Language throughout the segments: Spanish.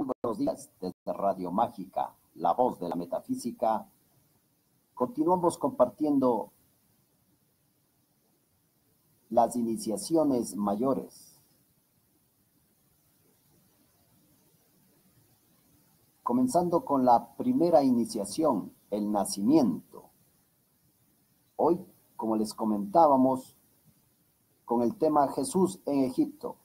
Buenos días desde Radio Mágica, la voz de la metafísica. Continuamos compartiendo las iniciaciones mayores. Comenzando con la primera iniciación, el nacimiento. Hoy, como les comentábamos, con el tema Jesús en Egipto.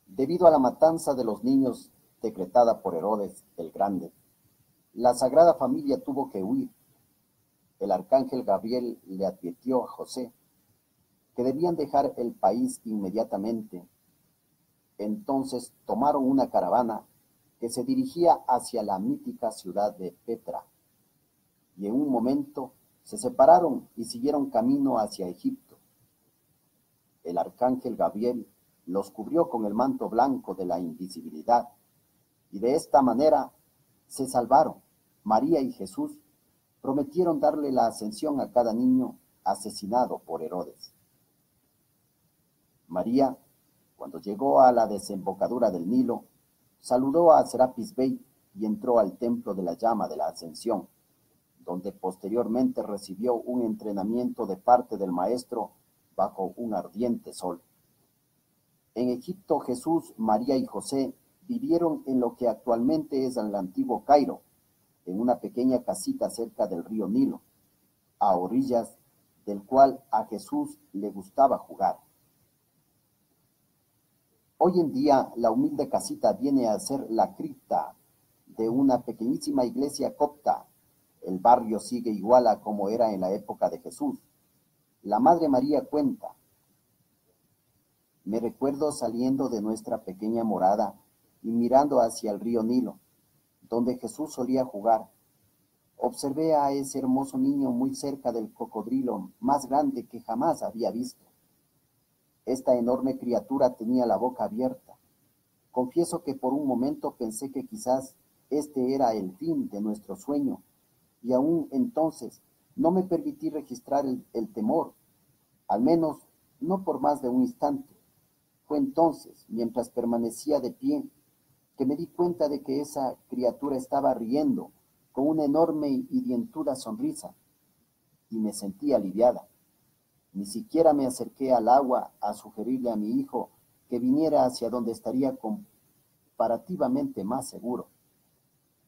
Debido a la matanza de los niños decretada por Herodes el Grande, la Sagrada Familia tuvo que huir. El arcángel Gabriel le advirtió a José que debían dejar el país inmediatamente. Entonces tomaron una caravana que se dirigía hacia la mítica ciudad de Petra, y en un momento se separaron y siguieron camino hacia Egipto. El arcángel Gabriel los cubrió con el manto blanco de la invisibilidad, y de esta manera se salvaron. María y Jesús prometieron darle la ascensión a cada niño asesinado por Herodes. María, cuando llegó a la desembocadura del Nilo, saludó a Serapis Bey y entró al templo de la llama de la ascensión, donde posteriormente recibió un entrenamiento de parte del maestro bajo un ardiente sol. En Egipto, Jesús, María y José vivieron en lo que actualmente es el antiguo Cairo, en una pequeña casita cerca del río Nilo, a orillas del cual a Jesús le gustaba jugar. Hoy en día, la humilde casita viene a ser la cripta de una pequeñísima iglesia copta. El barrio sigue igual a como era en la época de Jesús. La Madre María cuenta: me recuerdo saliendo de nuestra pequeña morada y mirando hacia el río Nilo, donde Jesús solía jugar. Observé a ese hermoso niño muy cerca del cocodrilo más grande que jamás había visto. Esta enorme criatura tenía la boca abierta. Confieso que por un momento pensé que quizás este era el fin de nuestro sueño, y aún entonces no me permití registrar el temor, al menos no por más de un instante. Fue entonces, mientras permanecía de pie, que me di cuenta de que esa criatura estaba riendo con una enorme y dientuda sonrisa, y me sentí aliviada. Ni siquiera me acerqué al agua a sugerirle a mi hijo que viniera hacia donde estaría comparativamente más seguro,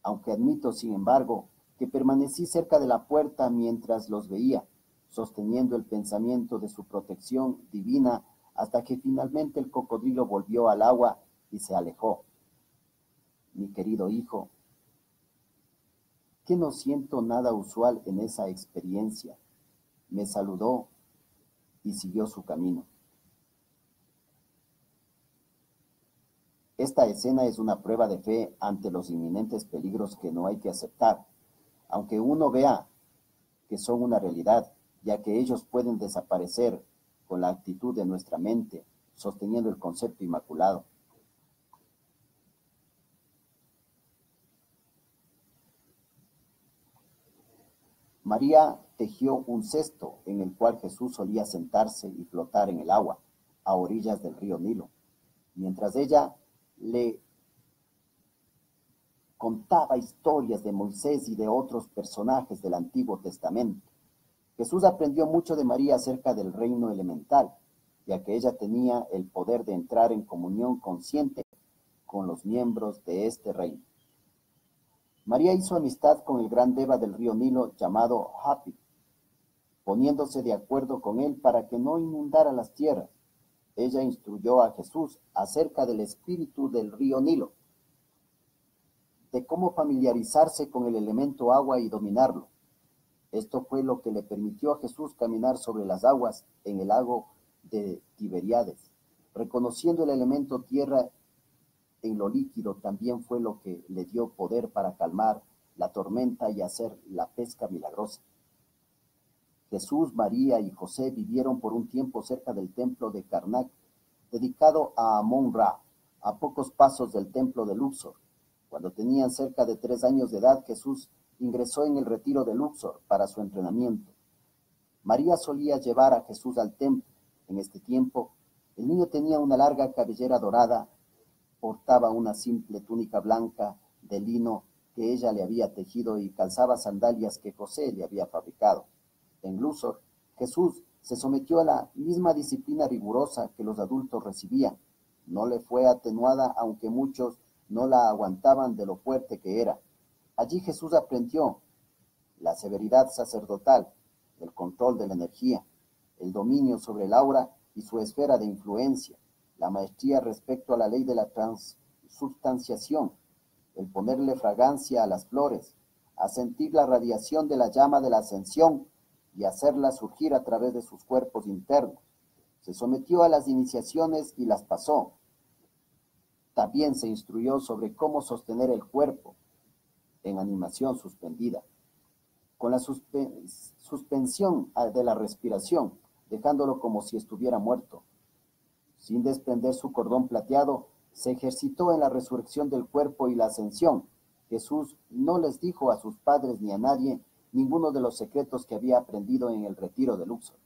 aunque admito, sin embargo, que permanecí cerca de la puerta mientras los veía, sosteniendo el pensamiento de su protección divina hasta que finalmente el cocodrilo volvió al agua y se alejó. Mi querido hijo, que no siento nada usual en esa experiencia, me saludó y siguió su camino. Esta escena es una prueba de fe ante los inminentes peligros que no hay que aceptar, aunque uno vea que son una realidad, ya que ellos pueden desaparecer con la actitud de nuestra mente, sosteniendo el concepto inmaculado. María tejió un cesto en el cual Jesús solía sentarse y flotar en el agua, a orillas del río Nilo, mientras ella le contaba historias de Moisés y de otros personajes del Antiguo Testamento. Jesús aprendió mucho de María acerca del reino elemental, ya que ella tenía el poder de entrar en comunión consciente con los miembros de este reino. María hizo amistad con el gran Deva del río Nilo llamado Hapi, poniéndose de acuerdo con él para que no inundara las tierras. Ella instruyó a Jesús acerca del espíritu del río Nilo, de cómo familiarizarse con el elemento agua y dominarlo. Esto fue lo que le permitió a Jesús caminar sobre las aguas en el lago de Tiberíades. Reconociendo el elemento tierra en lo líquido, también fue lo que le dio poder para calmar la tormenta y hacer la pesca milagrosa. Jesús, María y José vivieron por un tiempo cerca del templo de Karnak, dedicado a Amón-Ra, a pocos pasos del templo de Luxor. Cuando tenían cerca de 3 años de edad, Jesús ingresó en el retiro de Luxor para su entrenamiento. María solía llevar a Jesús al templo. En este tiempo, El niño tenía una larga cabellera dorada, portaba una simple túnica blanca de lino que ella le había tejido y calzaba sandalias que José le había fabricado. En Luxor, Jesús se sometió a la misma disciplina rigurosa que los adultos recibían. No le fue atenuada, aunque muchos no la aguantaban de lo fuerte que era. Allí Jesús aprendió la severidad sacerdotal, el control de la energía, el dominio sobre el aura y su esfera de influencia, la maestría respecto a la ley de la transubstanciación, el ponerle fragancia a las flores, a sentir la radiación de la llama de la ascensión y hacerla surgir a través de sus cuerpos internos. Se sometió a las iniciaciones y las pasó. También se instruyó sobre cómo sostener el cuerpo en animación suspendida, con la suspensión de la respiración, dejándolo como si estuviera muerto. Sin desprender su cordón plateado, se ejercitó en la resurrección del cuerpo y la ascensión. Jesús no les dijo a sus padres ni a nadie ninguno de los secretos que había aprendido en el retiro de Luxor.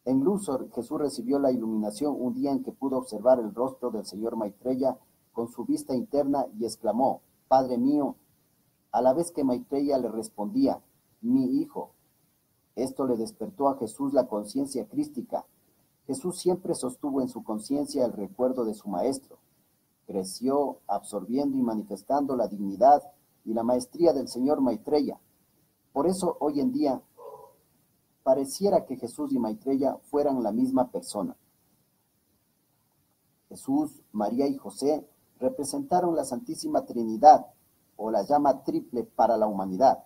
En Luxor, Jesús recibió la iluminación un día en que pudo observar el rostro del señor Maitreya con su vista interna y exclamó: «Padre mío», a la vez que Maitreya le respondía: «Mi hijo». Esto le despertó a Jesús la conciencia crística. Jesús siempre sostuvo en su conciencia el recuerdo de su maestro. Creció absorbiendo y manifestando la dignidad y la maestría del señor Maitreya. Por eso hoy en día pareciera que Jesús y Maitreya fueran la misma persona. Jesús, María y José representaron la Santísima Trinidad o la llama triple para la humanidad.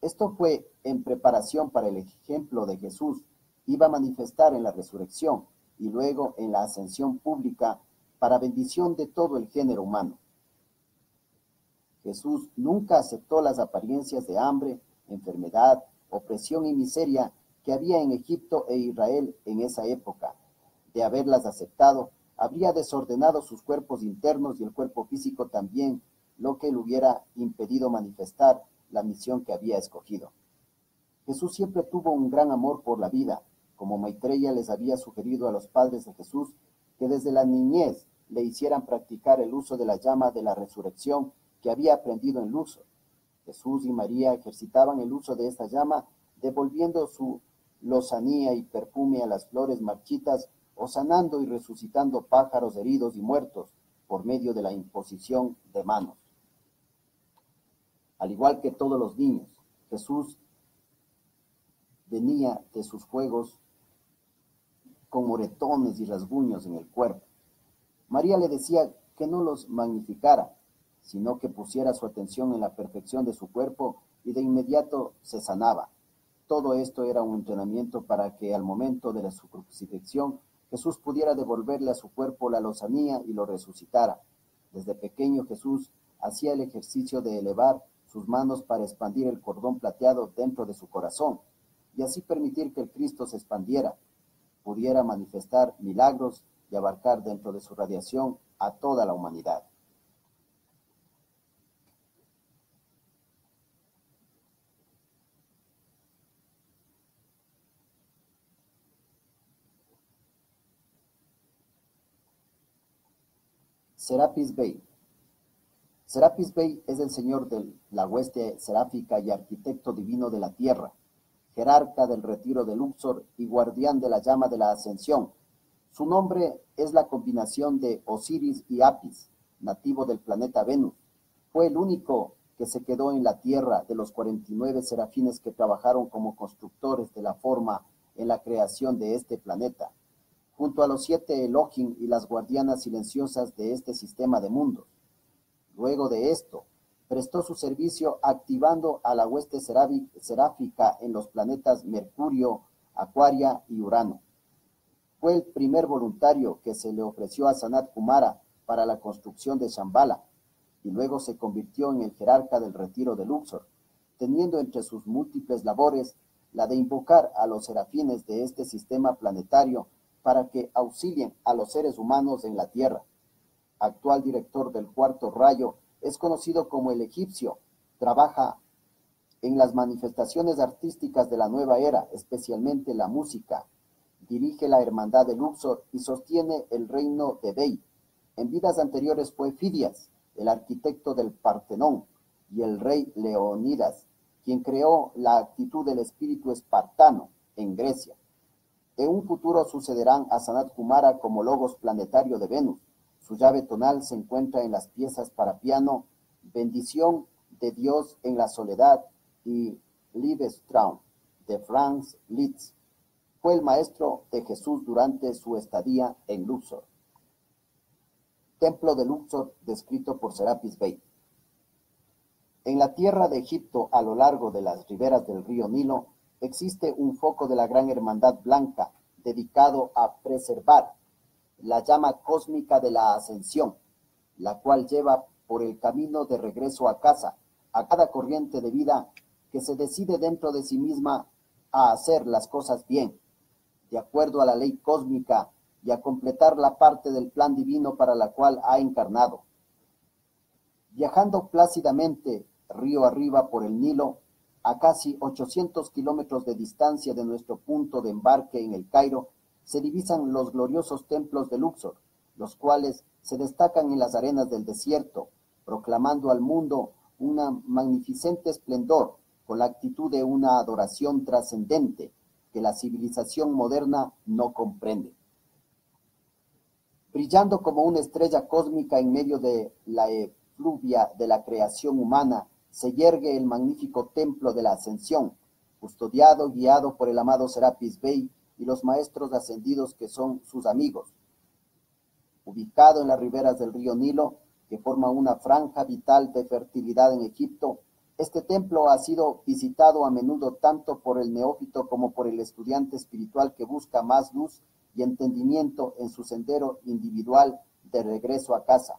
Esto fue en preparación para el ejemplo de Jesús. Iba a manifestar en la resurrección y luego en la ascensión pública para bendición de todo el género humano. Jesús nunca aceptó las apariencias de hambre, enfermedad, opresión y miseria que había en Egipto e Israel en esa época. De haberlas aceptado, habría desordenado sus cuerpos internos y el cuerpo físico también, lo que le hubiera impedido manifestar la misión que había escogido. Jesús siempre tuvo un gran amor por la vida, como Maitreya les había sugerido a los padres de Jesús que desde la niñez le hicieran practicar el uso de la llama de la resurrección que había aprendido en Luxor. Jesús y María ejercitaban el uso de esta llama, devolviendo su lozanía y perfume a las flores marchitas o sanando y resucitando pájaros heridos y muertos por medio de la imposición de manos. Al igual que todos los niños, Jesús venía de sus juegos con moretones y rasguños en el cuerpo. María le decía que no los magnificara, sino que pusiera su atención en la perfección de su cuerpo y de inmediato se sanaba. Todo esto era un entrenamiento para que al momento de su crucifixión Jesús pudiera devolverle a su cuerpo la lozanía y lo resucitara. Desde pequeño Jesús hacía el ejercicio de elevar sus manos para expandir el cordón plateado dentro de su corazón y así permitir que el Cristo se expandiera, pudiera manifestar milagros y abarcar dentro de su radiación a toda la humanidad. Serapis Bey. Serapis Bey es el señor de la hueste seráfica y arquitecto divino de la tierra, jerarca del retiro de Luxor y guardián de la llama de la ascensión. Su nombre es la combinación de Osiris y Apis, nativo del planeta Venus. Fue el único que se quedó en la tierra de los 49 serafines que trabajaron como constructores de la forma en la creación de este planeta, junto a los 7 Elohim y las guardianas silenciosas de este sistema de mundos. Luego de esto, prestó su servicio activando a la hueste seráfica en los planetas Mercurio, Acuaria y Urano. Fue el primer voluntario que se le ofreció a Sanat Kumara para la construcción de Shambhala, y luego se convirtió en el jerarca del retiro de Luxor, teniendo entre sus múltiples labores la de invocar a los serafines de este sistema planetario para que auxilien a los seres humanos en la Tierra. Actual director del cuarto rayo, es conocido como el egipcio. Trabaja en las manifestaciones artísticas de la nueva era, especialmente la música, dirige la hermandad de Luxor y sostiene el reino de Bey. En vidas anteriores fue Fidias, el arquitecto del Partenón, y el rey Leonidas, quien creó la actitud del espíritu espartano en Grecia. En un futuro sucederán a Sanat Kumara como logos planetario de Venus. Su llave tonal se encuentra en las piezas para piano Bendición de Dios en la Soledad y Liebestraum de Franz Liszt. Fue el maestro de Jesús durante su estadía en Luxor. Templo de Luxor descrito por Serapis Bey. En la tierra de Egipto, a lo largo de las riberas del río Nilo, existe un foco de la Gran Hermandad Blanca dedicado a preservar la llama cósmica de la ascensión, la cual lleva por el camino de regreso a casa a cada corriente de vida que se decide dentro de sí misma a hacer las cosas bien, de acuerdo a la ley cósmica y a completar la parte del plan divino para la cual ha encarnado. Viajando plácidamente río arriba por el Nilo, a casi 800 kilómetros de distancia de nuestro punto de embarque en el Cairo, se divisan los gloriosos templos de Luxor, los cuales se destacan en las arenas del desierto, proclamando al mundo un magnificente esplendor con la actitud de una adoración trascendente que la civilización moderna no comprende. Brillando como una estrella cósmica en medio de la efluvia de la creación humana, se yergue el magnífico templo de la Ascensión, custodiado, guiado por el amado Serapis Bey y los maestros ascendidos que son sus amigos. Ubicado en las riberas del río Nilo, que forma una franja vital de fertilidad en Egipto, este templo ha sido visitado a menudo tanto por el neófito como por el estudiante espiritual que busca más luz y entendimiento en su sendero individual de regreso a casa.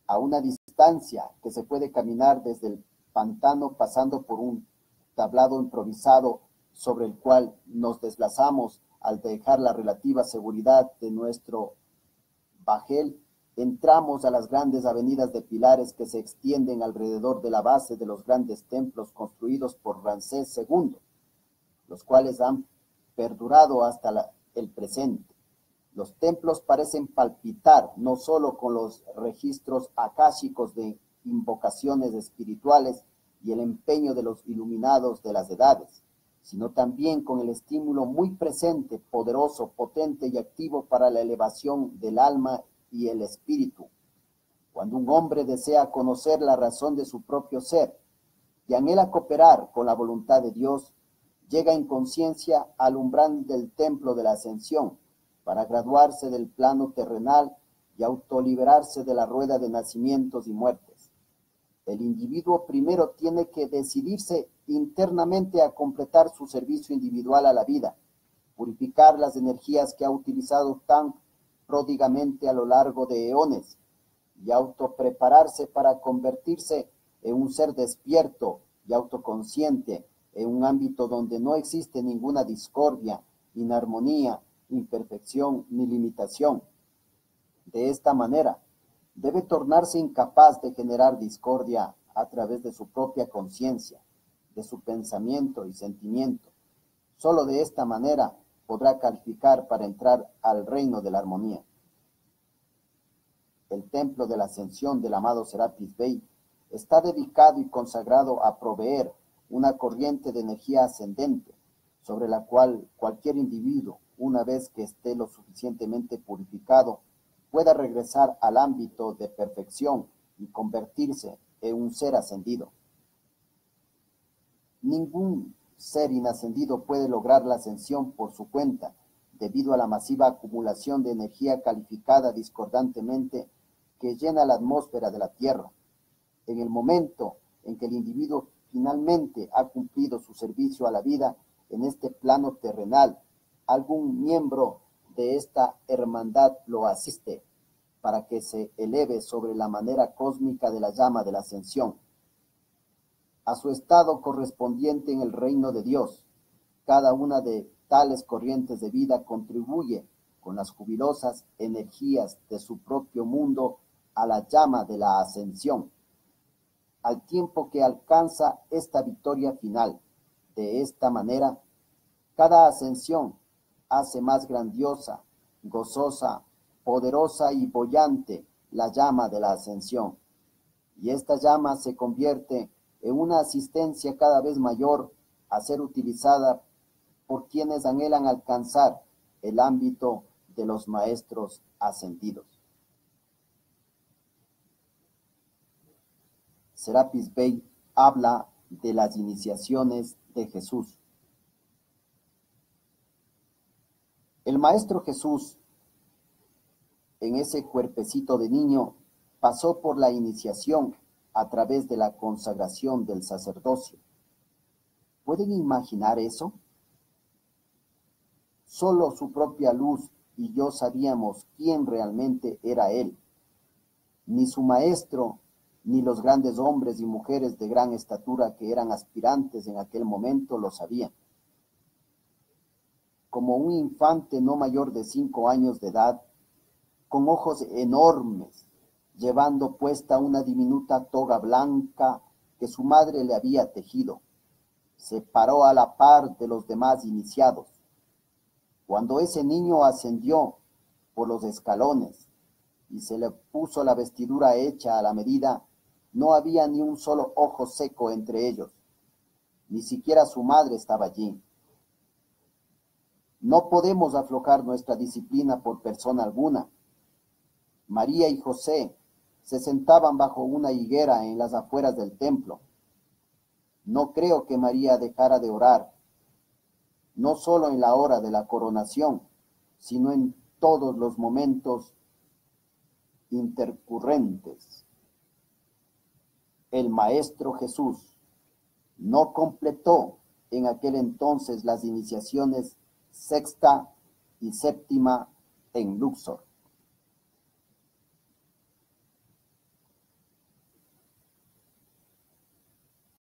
A una distancia que se puede caminar desde el pantano pasando por un tablado improvisado sobre el cual nos desplazamos al dejar la relativa seguridad de nuestro bajel, entramos a las grandes avenidas de pilares que se extienden alrededor de la base de los grandes templos construidos por Ramsés II, los cuales han perdurado hasta el presente. Los templos parecen palpitar no solo con los registros akáshicos de invocaciones espirituales y el empeño de los iluminados de las edades, sino también con el estímulo muy presente, poderoso, potente y activo para la elevación del alma y el espíritu. Cuando un hombre desea conocer la razón de su propio ser y anhela cooperar con la voluntad de Dios, llega en conciencia al umbral del templo de la ascensión para graduarse del plano terrenal y autoliberarse de la rueda de nacimientos y muertes. El individuo primero tiene que decidirse internamente a completar su servicio individual a la vida, purificar las energías que ha utilizado tan pródigamente a lo largo de eones y autoprepararse para convertirse en un ser despierto y autoconsciente en un ámbito donde no existe ninguna discordia, inarmonía, imperfección ni limitación. De esta manera, debe tornarse incapaz de generar discordia a través de su propia conciencia, de su pensamiento y sentimiento. Solo de esta manera podrá calificar para entrar al reino de la armonía. El templo de la ascensión del amado Serapis Bey está dedicado y consagrado a proveer una corriente de energía ascendente, sobre la cual cualquier individuo, una vez que esté lo suficientemente purificado, pueda regresar al ámbito de perfección y convertirse en un ser ascendido. Ningún ser inascendido puede lograr la ascensión por su cuenta, debido a la masiva acumulación de energía calificada discordantemente que llena la atmósfera de la Tierra. En el momento en que el individuo finalmente ha cumplido su servicio a la vida en este plano terrenal, algún miembro de esta hermandad lo asiste para que se eleve sobre la manera cósmica de la llama de la ascensión a su estado correspondiente en el reino de Dios. Cada una de tales corrientes de vida contribuye con las jubilosas energías de su propio mundo a la llama de la ascensión, al tiempo que alcanza esta victoria final. De esta manera, cada ascensión hace más grandiosa, gozosa, poderosa y boyante la llama de la ascensión. Y esta llama se convierte en una asistencia cada vez mayor a ser utilizada por quienes anhelan alcanzar el ámbito de los maestros ascendidos. Serapis Bey habla de las iniciaciones de Jesús. El Maestro Jesús, en ese cuerpecito de niño, pasó por la iniciación a través de la consagración del sacerdocio. ¿Pueden imaginar eso? Solo su propia luz y yo sabíamos quién realmente era él. Ni su maestro, ni los grandes hombres y mujeres de gran estatura que eran aspirantes en aquel momento lo sabían. Como un infante no mayor de 5 años de edad, con ojos enormes, llevando puesta una diminuta toga blanca que su madre le había tejido, se paró a la par de los demás iniciados. Cuando ese niño ascendió por los escalones y se le puso la vestidura hecha a la medida, no había ni un solo ojo seco entre ellos, ni siquiera su madre estaba allí. No podemos aflojar nuestra disciplina por persona alguna. María y José se sentaban bajo una higuera en las afueras del templo. No creo que María dejara de orar, no solo en la hora de la coronación, sino en todos los momentos intercurrentes. El Maestro Jesús no completó en aquel entonces las iniciaciones sexta y séptima en Luxor.